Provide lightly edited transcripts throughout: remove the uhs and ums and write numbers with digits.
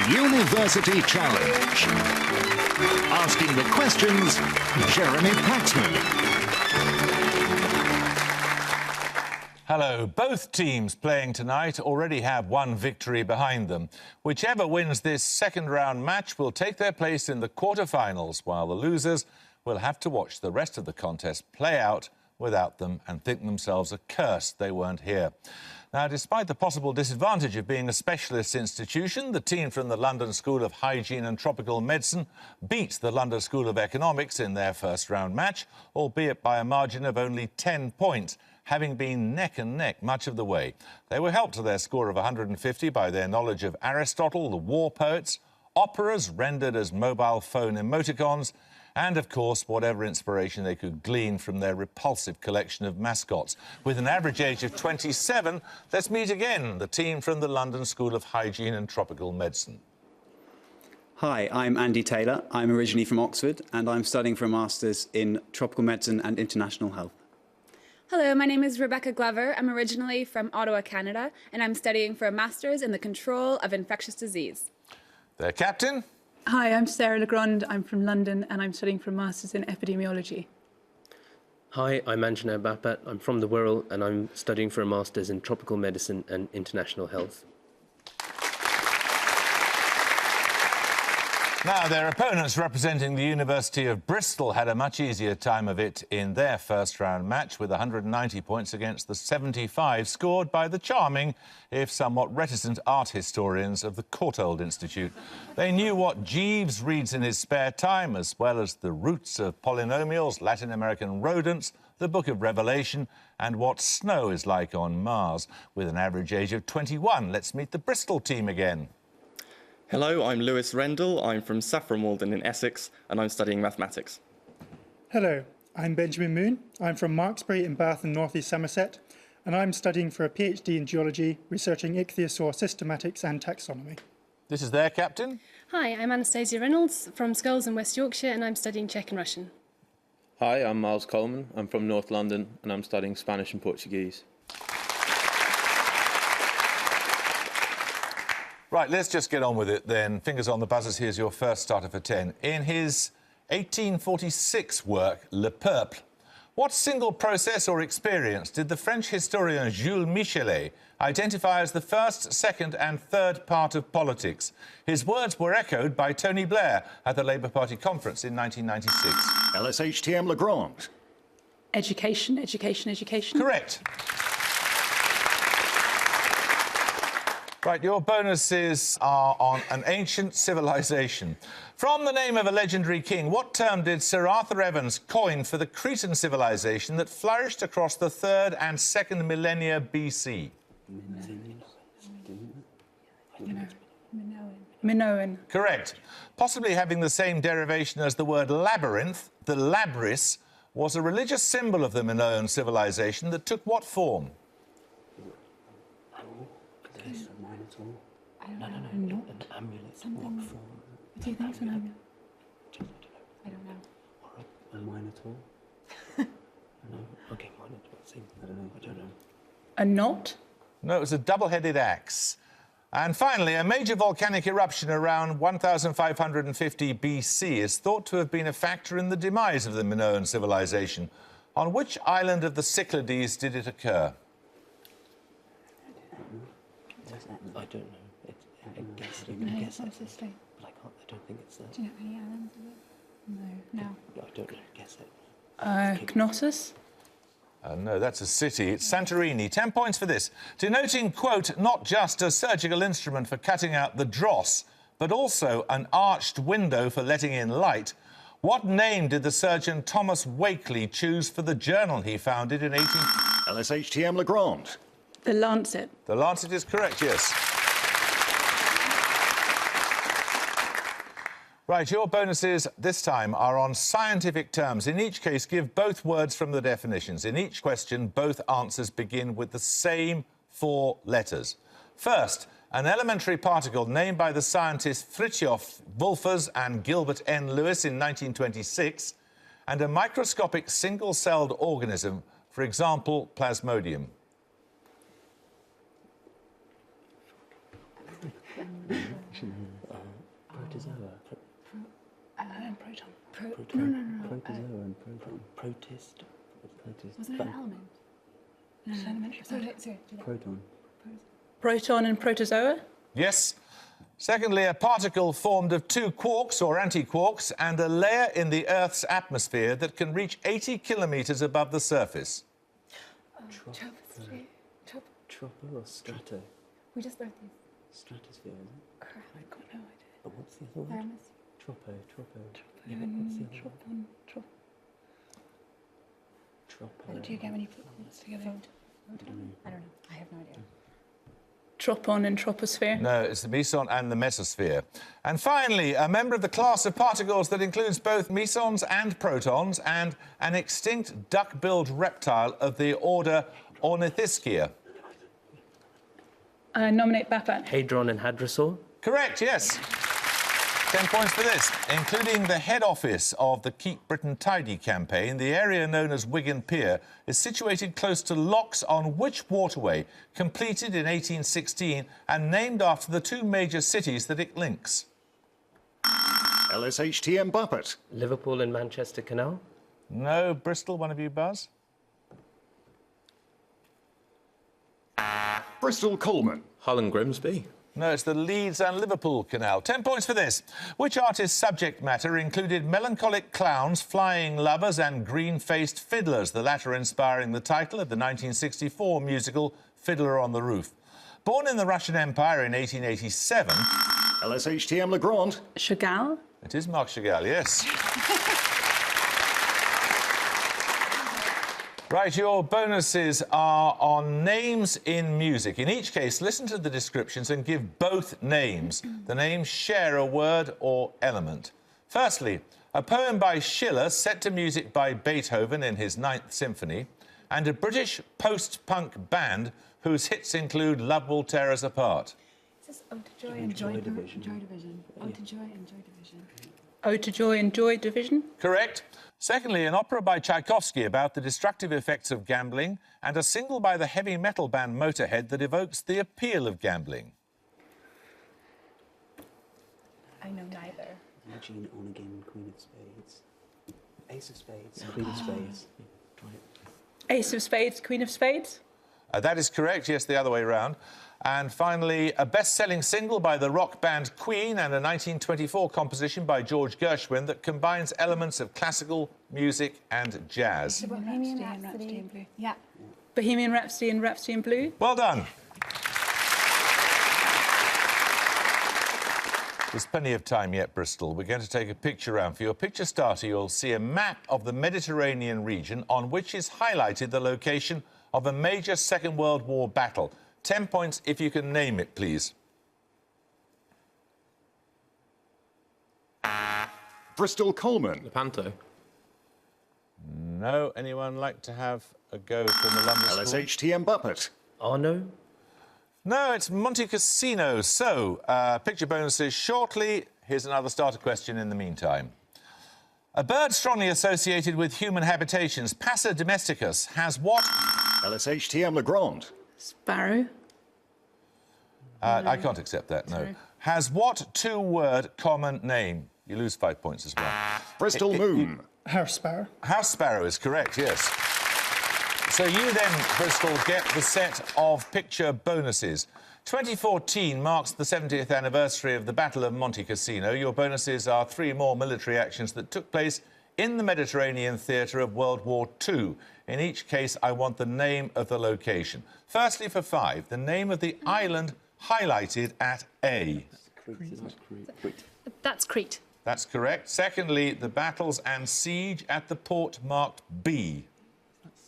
University Challenge. Asking the questions, Jeremy Paxman. Hello. Both teams playing tonight already have one victory behind them. Whichever wins this second-round match will take their place in the quarter-finals, while the losers will have to watch the rest of the contest play out without them and think themselves accursed they weren't here. Now, despite the possible disadvantage of being a specialist institution, the team from the London School of Hygiene and Tropical Medicine beat the London School of Economics in their first-round match, albeit by a margin of only 10 points, having been neck and neck much of the way. They were helped to their score of 150 by their knowledge of Aristotle, the war poets, operas rendered as mobile phone emoticons, and, of course, whatever inspiration they could glean from their repulsive collection of mascots. With an average age of 27, let's meet again the team from the London School of Hygiene and Tropical Medicine. Hi, I'm Andy Taylor. I'm originally from Oxford, and I'm studying for a Masters in Tropical Medicine and International Health. Hello, my name is Rebecca Glover. I'm originally from Ottawa, Canada, and I'm studying for a Masters in the Control of Infectious Disease. Their captain? Hi, I'm Sarah Legrand. I'm from London and I'm studying for a Masters in Epidemiology. Hi, I'm Anjana Bapat. I'm from the Wirral and I'm studying for a Masters in Tropical Medicine and International Health. Now, their opponents representing the University of Bristol had a much easier time of it in their first-round match with 190 points against the 75 scored by the charming, if somewhat reticent, art historians of the Courtauld Institute. They knew what Jeeves reads in his spare time, as well as the roots of polynomials, Latin American rodents, the Book of Revelation, and what snow is like on Mars. With an average age of 21, let's meet the Bristol team again. Hello, I'm Lewis Rendell. I'm from Saffron Walden in Essex, and I'm studying mathematics. Hello, I'm Benjamin Moon. I'm from Marksbury in Bath and North East Somerset, and I'm studying for a PhD in geology, researching ichthyosaur systematics and taxonomy. This is their captain. Hi, I'm Anastasia Reynolds from Skulls in West Yorkshire, and I'm studying Czech and Russian. Hi, I'm Miles Coleman. I'm from North London, and I'm studying Spanish and Portuguese. Right, let's just get on with it then. Fingers on the buzzers, here's your first starter for 10. In his 1846 work, Le Peuple, what single process or experience did the French historian Jules Michelet identify as the first, second and third part of politics? His words were echoed by Tony Blair at the Labour Party conference in 1996. LSHTM Legrand. Education, education, education. Correct. Right, your bonuses are on an ancient civilization. From the name of a legendary king, what term did Sir Arthur Evans coin for the Cretan civilization that flourished across the 3rd and 2nd millennia BC? Minoan. Correct. Possibly having the same derivation as the word labyrinth, the labrys was a religious symbol of the Minoan civilization that took what form? No. An amulet. Something. What form? Do you think it's an amulet? I don't know. All right, a minotaur. No. Okay, minotaur. I don't know. A knot? No, it was a double-headed axe. And finally, a major volcanic eruption around 1550 BC is thought to have been a factor in the demise of the Minoan civilization. On which island of the Cyclades did it occur? I don't know. I guess you can guess it. But I don't think it's there. Do you know any islands of it? No. I don't know. Guess it. Knossos? No, that's a city. It's Santorini. 10 points for this. Denoting, quote, not just a surgical instrument for cutting out the dross, but also an arched window for letting in light, what name did the surgeon Thomas Wakeley choose for the journal he founded in 18... LSHTM Legrand. The Lancet. The Lancet is correct, yes. Right, your bonuses this time are on scientific terms. In each case, give both words from the definitions. In each question, both answers begin with the same 4 letters. First, an elementary particle named by the scientists Fritjof Wolfers and Gilbert N. Lewis in 1926, and a microscopic single-celled organism, for example, Plasmodium. Protozoa. Proton. Protozoa and proton. Protist. Wasn't it an element? Sorry. Proton. Proton and protozoa. Yes. Secondly, a particle formed of two quarks or antiquarks and a layer in the Earth's atmosphere that can reach 80 kilometres above the surface. Tropo or strato? We just learned these. Stratosphere, isn't it? Crap, I've got no idea. But what's the other word? Tropo. Yeah, but what's the other word? Tropo. What do you get when you put words together? I don't know. I have no idea. Tropon and troposphere. No, it's the meson and the mesosphere. And finally, a member of the class of particles that includes both mesons and protons and an extinct duck-billed reptile of the order Ornithischia. I nominate Bapat. Hadron and hadrosaur. Correct, yes. 10 points for this. Including the head office of the Keep Britain Tidy campaign, the area known as Wigan Pier is situated close to locks on which waterway, completed in 1816 and named after the two major cities that it links? LSHTM Buppet. Liverpool and Manchester Canal. No. Bristol, one of you, Buzz? Bristol Coleman. Hull and Grimsby. No, it's the Leeds and Liverpool Canal. 10 points for this. Which artist's subject matter included melancholic clowns, flying lovers and green-faced fiddlers, the latter inspiring the title of the 1964 musical Fiddler on the Roof? Born in the Russian Empire in 1887... LSHTM Legrand. Chagall. It is Marc Chagall, yes. Right, your bonuses are on names in music. In each case, listen to the descriptions and give both names. The names share a word or element. Firstly, a poem by Schiller set to music by Beethoven in his Ninth Symphony, and a British post-punk band whose hits include Love Will Tear Us Apart. Is this Ode to Joy and Joy Division? Ode to Joy and Joy Division. Ode to Joy and Joy Division. Correct. Secondly, an opera by Tchaikovsky about the destructive effects of gambling, and a single by the heavy metal band Motorhead that evokes the appeal of gambling. I know neither. Eugene Onegin, Queen of Spades. Ace of Spades, Queen of Spades. Try it. Ace of Spades, Queen of Spades. That is correct, yes, the other way round. And finally, a best-selling single by the rock band Queen and a 1924 composition by George Gershwin that combines elements of classical music and jazz. Bohemian Rhapsody in Blue. Yeah. Bohemian Rhapsody and Rhapsody in Blue. Well done. There's plenty of time yet, Bristol. We're going to take a picture round. For your picture starter, you'll see a map of the Mediterranean region on which is highlighted the location of a major Second World War battle. 10 points if you can name it, please. Bristol Coleman. Lepanto. No. Anyone like to have a go from the London school? LSHTM Buppet. Arno. No, it's Monte Cassino. So, picture bonuses shortly. Here's another starter question in the meantime. A bird strongly associated with human habitations, Passer domesticus, has what? LSHTM Legrand. Sparrow. I can't accept that, no. Sorry. Has what two-word common name? You lose 5 points as well. Bristol Moon. House sparrow. House sparrow is correct, yes. So you then, Bristol, get the set of picture bonuses. 2014 marks the 70th anniversary of the Battle of Monte Cassino. Your bonuses are 3 more military actions that took place in the Mediterranean theatre of World War II. In each case, I want the name of the location. Firstly, for 5, the name of the island highlighted at A. That's Crete. That's correct. Secondly, the battles and siege at the port marked B.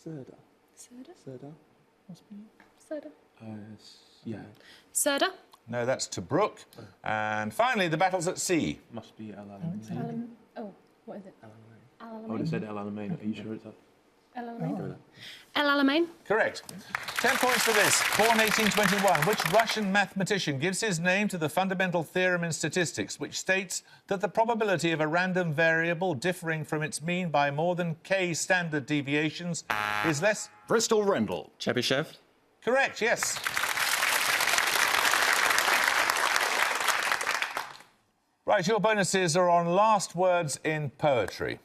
Serda. Serda? Serda? Serda? Yeah. Serda? No, that's Tobruk. And finally, the battles at sea. Must be El Alamein. Oh, what is it? I would have said El Alamein. Are you sure it's up? El Alamein. El Alamein? Correct. 10 points for this. Born 1821, which Russian mathematician gives his name to the fundamental theorem in statistics, which states that the probability of a random variable differing from its mean by more than k standard deviations is less... Bristol Rendell. Chebyshev. Correct, yes. Right. Right, your bonuses are on last words in poetry.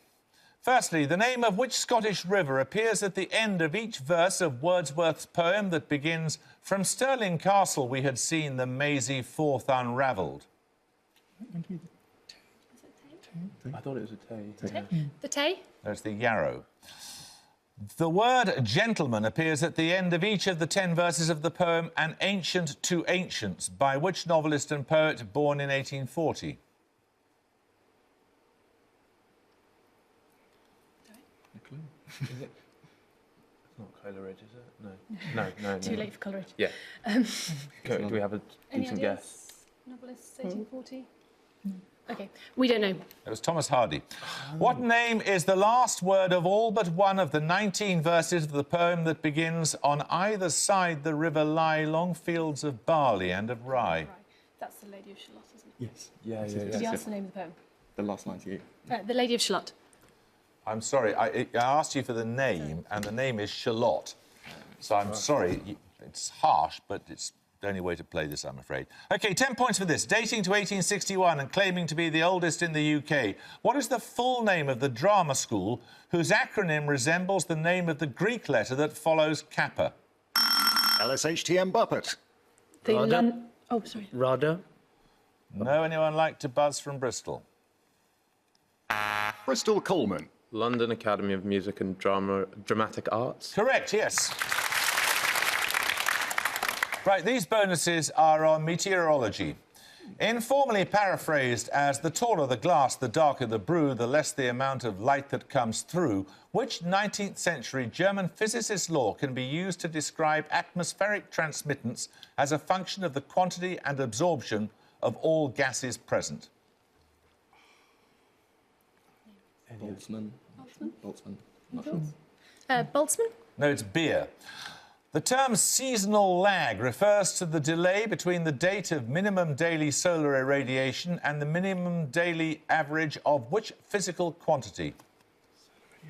Firstly, the name of which Scottish river appears at the end of each verse of Wordsworth's poem that begins, "From Stirling Castle we had seen the mazy forth unravelled." I thought it was a Tay. The Tay? There's the Yarrow. The word gentleman appears at the end of each of the 10 verses of the poem An Ancient to Ancients, by which novelist and poet born in 1840? Is it? It's not Coleridge, is it? No. No. Too late for Coleridge. Yeah. Do we have a Any decent ideas? guess? Novelists, 1840? OK, we don't know. It was Thomas Hardy. What name is the last word of all but one of the 19 verses of the poem that begins, "On either side the river lie long fields of barley and of rye"? Right. That's the Lady of Shalott, isn't it? Yes. Yeah. Did you ask the name of the poem? The last line to you. The Lady of Shalott. I'm sorry, I asked you for the name, and the name is Charlotte. So I'm sorry, it's harsh, but it's the only way to play this, I'm afraid. OK, 10 points for this. Dating to 1861 and claiming to be the oldest in the UK. What is the full name of the drama school whose acronym resembles the name of the Greek letter that follows Kappa? LSHTM Buppet. Oh, sorry. RADA. No, anyone like to buzz from Bristol? Bristol Coleman. London Academy of Music and Dramatic Arts. Correct, yes. Right, these bonuses are on meteorology. Informally paraphrased as "the taller the glass, the darker the brew, the less the amount of light that comes through," which 19th century German physicist's law can be used to describe atmospheric transmittance as a function of the quantity and absorption of all gases present? Boltzmann. Boltzmann. Not sure. Boltzmann? No, it's beer. The term seasonal lag refers to the delay between the date of minimum daily solar irradiation and the minimum daily average of which physical quantity?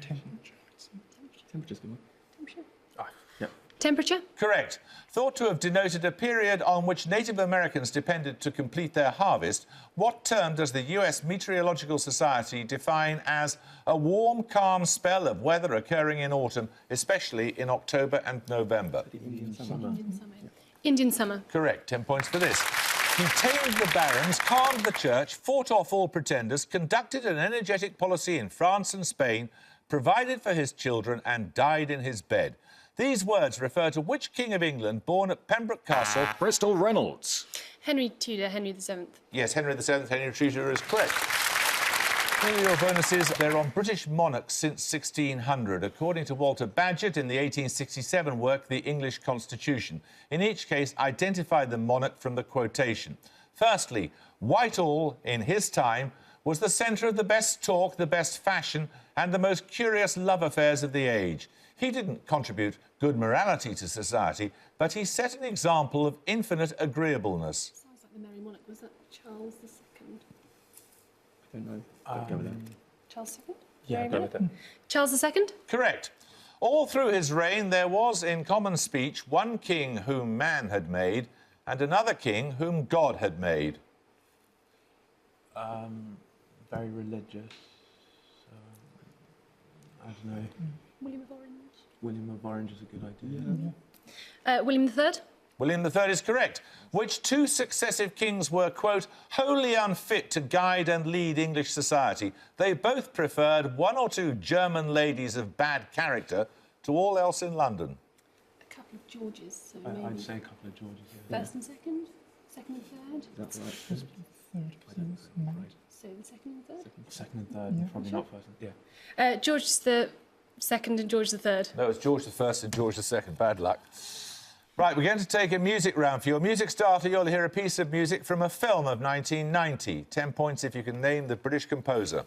Temperature's good one. Temperature? Correct. Thought to have denoted a period on which Native Americans depended to complete their harvest, what term does the US Meteorological Society define as a warm, calm spell of weather occurring in autumn, especially in October and November? Indian summer. Indian summer. Correct. 10 points for this. He tamed the barons, calmed the church, fought off all pretenders, conducted an energetic policy in France and Spain, provided for his children and died in his bed. These words refer to which King of England born at Pembroke Castle? Bristol Reynolds. Henry Tudor, Henry VII. Yes, Henry VII, Henry Tudor is correct. Here are your bonuses. They're on British monarchs since 1600, according to Walter Bagehot in the 1867 work, The English Constitution. In each case, identify the monarch from the quotation. Firstly, Whitehall, in his time, was the centre of the best talk, the best fashion, and the most curious love affairs of the age. He didn't contribute good morality to society, but he set an example of infinite agreeableness. Sounds like the Merry Monarch. Was that Charles II? I don't know. I'd go with that. Charles II? Yeah, Merry go with Monarch? it. Charles II? Correct. All through his reign, there was, in common speech, one king whom man had made and another king whom God had made. Very religious. I don't know. William of Orange. William of Orange is a good idea. William III? William III is correct. Which two successive kings were, quote, wholly unfit to guide and lead English society. They both preferred one or two German ladies of bad character to all else in London. A couple of Georges, so I'd maybe say a couple of Georges. Yeah. first and second? Second and third? That's right. So the second and third? Second and third, probably not first. Yeah. George the second and George the third. No, it's George I and George II. Bad luck. Right, we're going to take a music round. For your music starter, you'll hear a piece of music from a film of 1990. 10 points if you can name the British composer.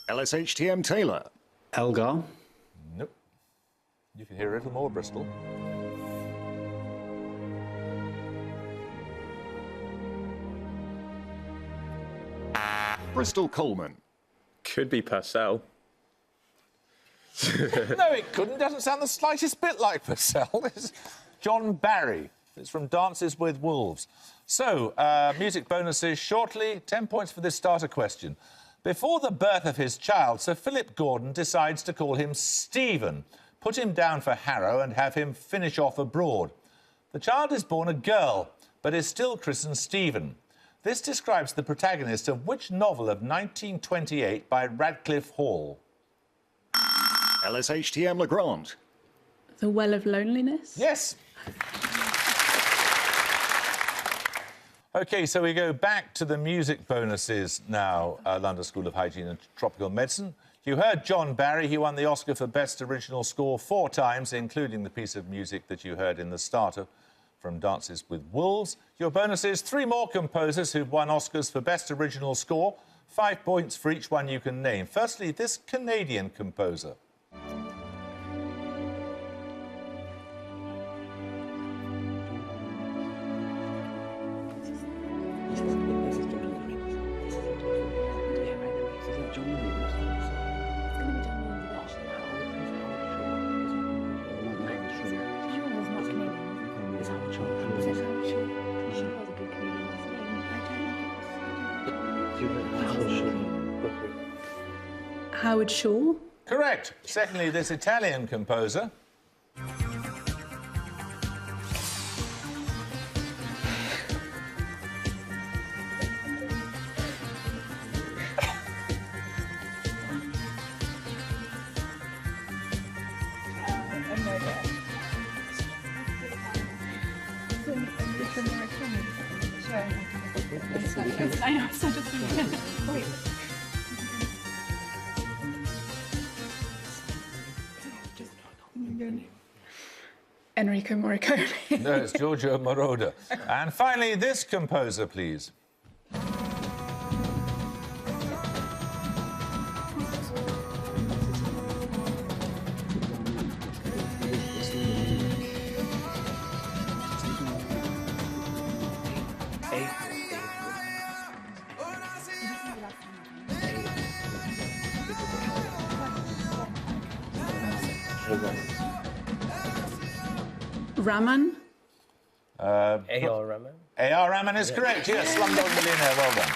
LSHTM Taylor. Elgar. Nope. You can hear a little more, Bristol. Bristol Coleman. Could be Purcell. No, it couldn't. Doesn't sound the slightest bit like Purcell. It's John Barry. It's from Dances with Wolves. So, music bonuses shortly. 10 points for this starter question. Before the birth of his child, Sir Philip Gordon decides to call him Stephen, put him down for Harrow and have him finish off abroad. The child is born a girl, but is still christened Stephen. This describes the protagonist of which novel of 1928 by Radcliffe Hall? LSHTM Legrand. The Well of Loneliness? Yes. OK, so we go back to the music bonuses now, London School of Hygiene and Tropical Medicine. You heard John Barry. He won the Oscar for Best Original Score 4 times, including the piece of music that you heard in the starter from Dances with Wolves. Your bonuses, 3 more composers who've won Oscars for Best Original Score, 5 points for each one you can name. Firstly, this Canadian composer. Howard Shaw? Correct. Secondly, this Italian composer. I know, so just wait. Enrico Morricone. No, it's Giorgio Moroder. And finally, this composer, please. Raman? A.R. Rahman. A.R. Rahman is correct, yes. Slumdog Millionaire, well done.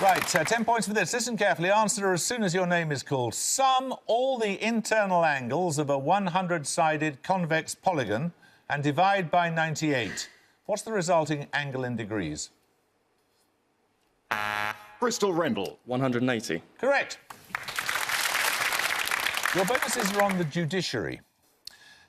Right, 10 points for this. Listen carefully. Answer as soon as your name is called. Sum all the internal angles of a 100-sided convex polygon and divide by 98. What's the resulting angle in degrees? Bristol Rendell. 180. Correct. Your bonuses are on the judiciary.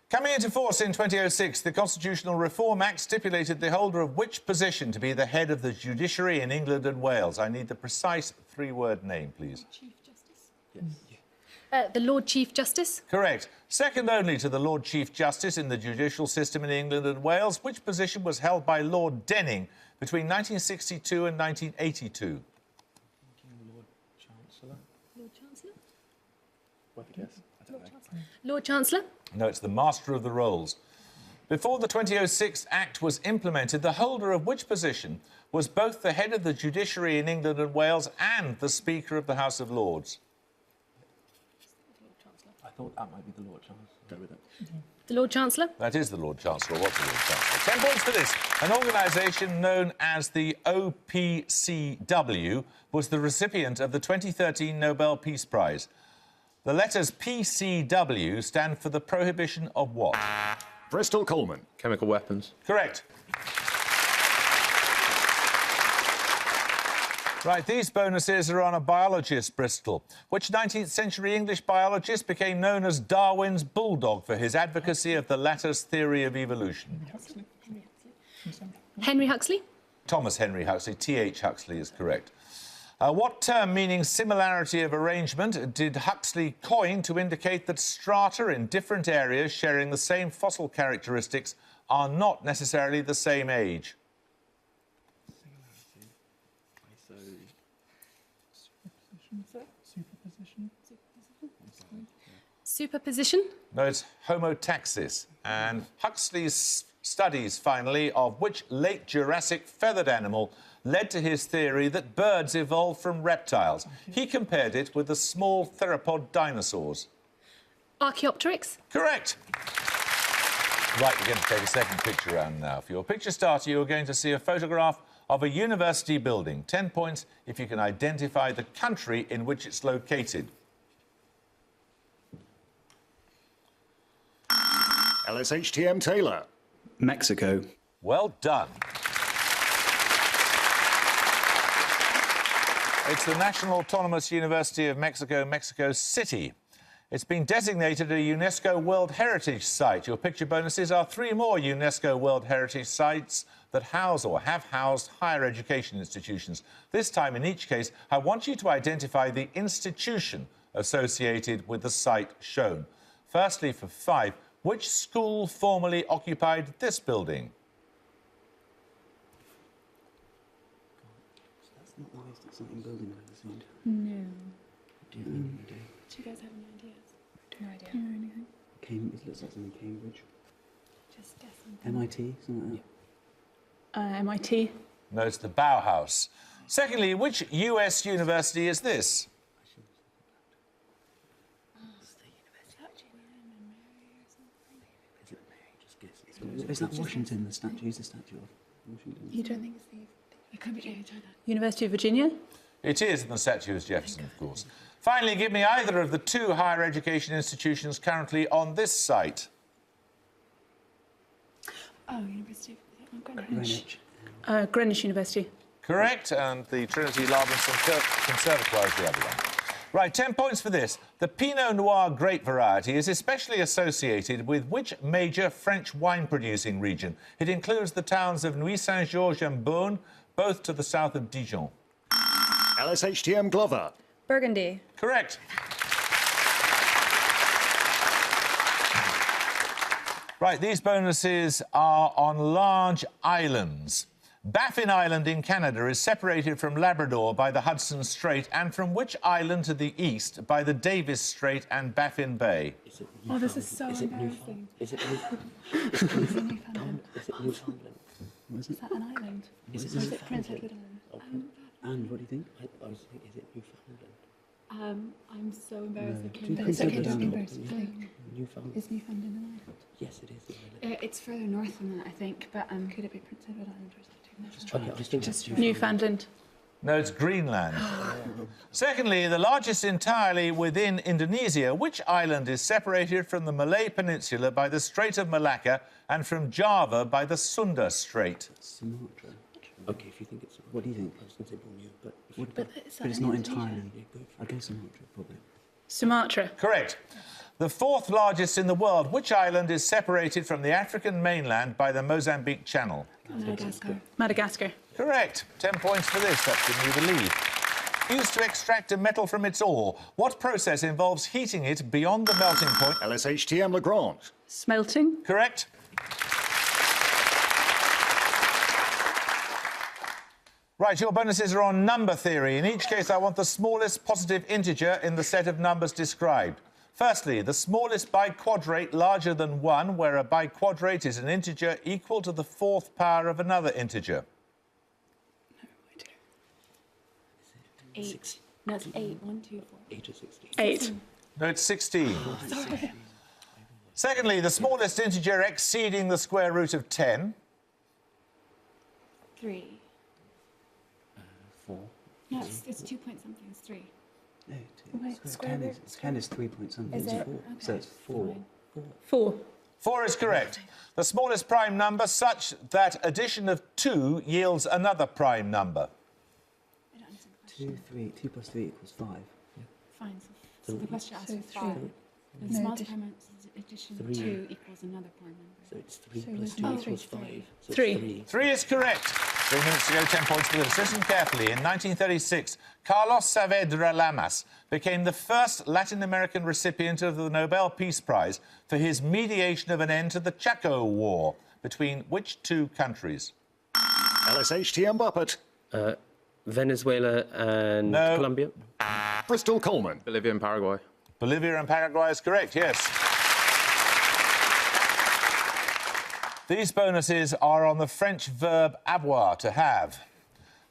Coming into force in 2006, the Constitutional Reform Act stipulated the holder of which position to be the head of the judiciary in England and Wales? I need the precise 3-word name, please. Chief Justice? Yes. The Lord Chief Justice? Correct. Second only to the Lord Chief Justice in the judicial system in England and Wales, which position was held by Lord Denning between 1962 and 1982? Lord Chancellor. Lord Chancellor? What a guess. I don't know. Lord Chancellor? No, it's the Master of the Rolls. Before the 2006 Act was implemented, the holder of which position was both the head of the judiciary in England and Wales and the Speaker of the House of Lords? I thought that might be the Lord Chancellor. Go with it. The Lord Chancellor? That is the Lord Chancellor. What's the Lord Chancellor? 10 points for this. An organisation known as the OPCW was the recipient of the 2013 Nobel Peace Prize. The letters PCW stand for the prohibition of what? Bristol Coleman. Chemical weapons. Correct. Right, these bonuses are on a biologist, Bristol. Which 19th century English biologist became known as Darwin's bulldog for his advocacy of the latter's theory of evolution? Henry Huxley? Thomas Henry Huxley. T.H. Huxley is correct. What term meaning similarity of arrangement did Huxley coin to indicate that strata in different areas sharing the same fossil characteristics are not necessarily the same age? Superposition? No, it's homotaxis. And Huxley's studies, finally, of which late Jurassic feathered animal led to his theory that birds evolved from reptiles. He compared it with the small theropod dinosaurs. Archaeopteryx. Correct. Right, we're going to take a second picture round now. For your picture starter, you're going to see a photograph of a university building. 10 points if you can identify the country in which it's located. LSHTM Taylor. Mexico. Well done. It's the National Autonomous University of Mexico, Mexico City. It's been designated a UNESCO World Heritage Site. Your picture bonuses are 3 more UNESCO World Heritage Sites that house or have housed higher education institutions. This time, in each case, I want you to identify the institution associated with the site shown. Firstly, for 5, which school formerly occupied this building? That's not the most exciting building I've ever seen. No. Do you think you do? Do you guys have any ideas? No idea. No, anything. It looks like something Cambridge. Just guess. MIT, something like that. MIT. No, it's the Bauhaus. Secondly, which US university is this? Just guess. Is that Washington, the statue? Is the statue of Washington? You don't think it's the... It could be University of Virginia? It is, and the statue is Jefferson, of course. Finally, give me either of the 2 higher education institutions currently on this site. Oh, University of Greenwich. Greenwich University. Correct, and the Trinity Laban Conservatoire is the other one. Right, 10 points for this. The Pinot Noir grape variety is especially associated with which major French wine-producing region? It includes the towns of Nuit-Saint-Georges and Beaune, both to the south of Dijon. LSHTM Glover. Burgundy. Correct. Right, these bonuses are on large islands. Baffin Island in Canada is separated from Labrador by the Hudson Strait and from which island to the east by the Davis Strait and Baffin Bay? Oh, this is so embarrassing. Is it Newfoundland? Is it Newfoundland? Is that an island? Is it Or is it Prince Edward Island? And what do you think? I was thinking, is it Newfoundland? I'm so embarrassed. No. I can't Do remember. It's okay, don't be Newfoundland. embarrassed. Newfoundland. Is Newfoundland an island? Yes, it is. It's further north than that, I think. But could it be Prince Edward Island or something? Newfoundland. No, it's Greenland. Secondly, the largest entirely within Indonesia, which island is separated from the Malay Peninsula by the Strait of Malacca and from Java by the Sunda Strait? Sumatra. Okay, if you think it's... What do you think? I was going to say Borneo, But it's not entirely. I'd go Sumatra, probably. Sumatra. Correct. The 4th largest in the world, which island is separated from the African mainland by the Mozambique Channel? Madagascar. Madagascar. Correct. 10 points for this. That's giving you the lead. Used to extract a metal from its ore. What process involves heating it beyond the melting point? LSHTM Legrand. Smelting. Correct. Right, your bonuses are on number theory. In each case, I want the smallest positive integer in the set of numbers described. Firstly, the smallest biquadrate larger than 1, where a biquadrate is an integer equal to the 4th power of another integer. No, 8. No, it's 8. 1, 2, 4. 8 or 16. 8. No, it's 16. Sorry. Secondly, the smallest integer exceeding the square root of 10. 3. 4. No, it's 2 point something. It's 3. No, 2. Wait, Square root. Square is 3 point something. Is It's it? 4. Okay. So it's 4. 4. 4 is correct. The smallest prime number such that addition of 2 yields another prime number. I don't understand the question. 2 plus 3 equals 5. Fine. So the question asks So for 5. 3. The No, smallest addition- prime addition of 3. 2 equals another prime number. So it's 3 So plus it's 2 oh, equals 3. 5. So 3. It's 3. 3 is correct. 3 minutes to go, 10 points for this. Listen carefully. In 1936, Carlos Saavedra Lamas became the first Latin American recipient of the Nobel Peace Prize for his mediation of an end to the Chaco War. Between which 2 countries? LSHTM Buppet. Venezuela and No. Colombia. Bristol Coleman. Bolivia and Paraguay. Bolivia and Paraguay is correct, yes. These bonuses are on the French verb avoir, to have.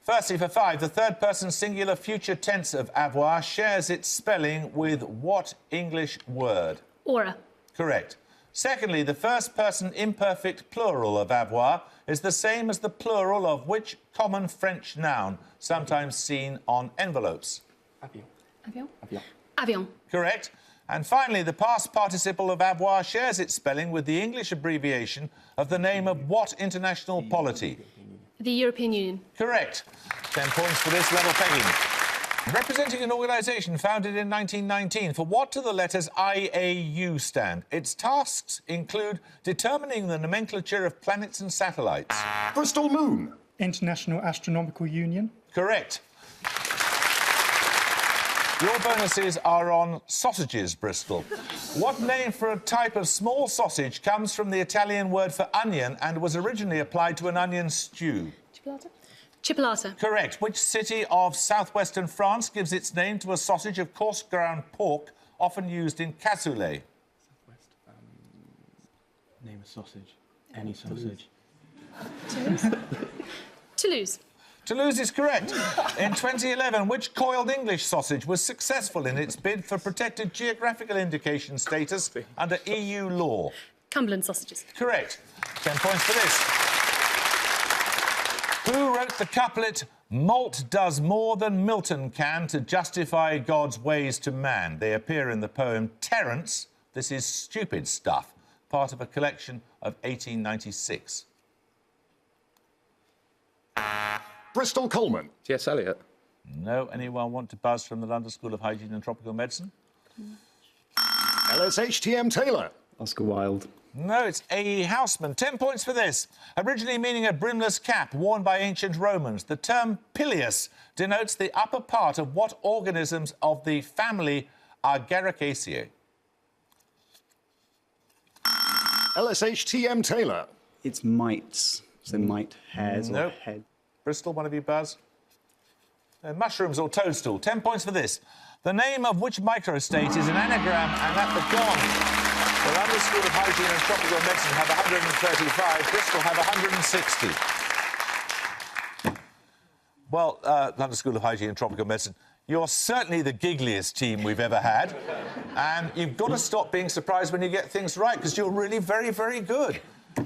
Firstly, for 5, the third-person singular future tense of avoir shares its spelling with what English word? Aura. Correct. Secondly, the first-person imperfect plural of avoir is the same as the plural of which common French noun, sometimes seen on envelopes? Avion. Avion. Avion. Avion. Correct. And finally, the past participle of avoir shares its spelling with the English abbreviation of the name of what international polity? The European Union. Correct. 10 points for this level pegging. Representing an organisation founded in 1919, for what do the letters IAU stand? Its tasks include determining the nomenclature of planets and satellites. Bristol Moon. International Astronomical Union. Correct. Your bonuses are on sausages, Bristol. What name for a type of small sausage comes from the Italian word for onion and was originally applied to an onion stew? Chipolata. Chipolata. Correct. Which city of southwestern France gives its name to a sausage of coarse ground pork, often used in cassoulet? Southwest. Name a sausage. Any sausage. Toulouse. Toulouse. Toulouse is correct. In 2011, which coiled English sausage was successful in its bid for protected geographical indication status under EU law? Cumberland sausages. Correct. 10 points for this. Who wrote the couplet, "Malt does more than Milton can to justify God's ways to man"? They appear in the poem Terence. This is stupid stuff, part of a collection of 1896. Bristol Coleman. T.S. Eliot. No. Anyone want to buzz from the London School of Hygiene and Tropical Medicine? LSHTM Taylor. Oscar Wilde. No, it's A.E. Houseman. 10 points for this. Originally meaning a brimless cap worn by ancient Romans, the term pileus denotes the upper part of what organisms of the family Agaricaceae? LSHTM Taylor. It's mites. So mite, hairs, or Nope. head. Bristol, one of you buzz? Mushrooms or toadstool. 10 points for this. The name of which microstate is an anagram and at the gone? The London School of Hygiene and Tropical Medicine have 135. Bristol have 160. Well, London School of Hygiene and Tropical Medicine, you're certainly the giggliest team we've ever had. And you've got to stop being surprised when you get things right, because you're really very, very good.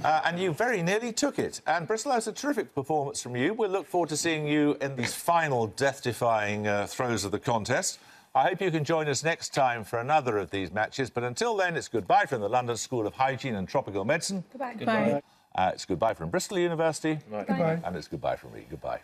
And you very nearly took it. And Bristol, that's a terrific performance from you. We'll look forward to seeing you in these final death-defying throes of the contest. I hope you can join us next time for another of these matches. But until then, it's goodbye from the London School of Hygiene and Tropical Medicine. Goodbye. Goodbye. It's goodbye from Bristol University. Goodbye. And it's goodbye from me. Goodbye.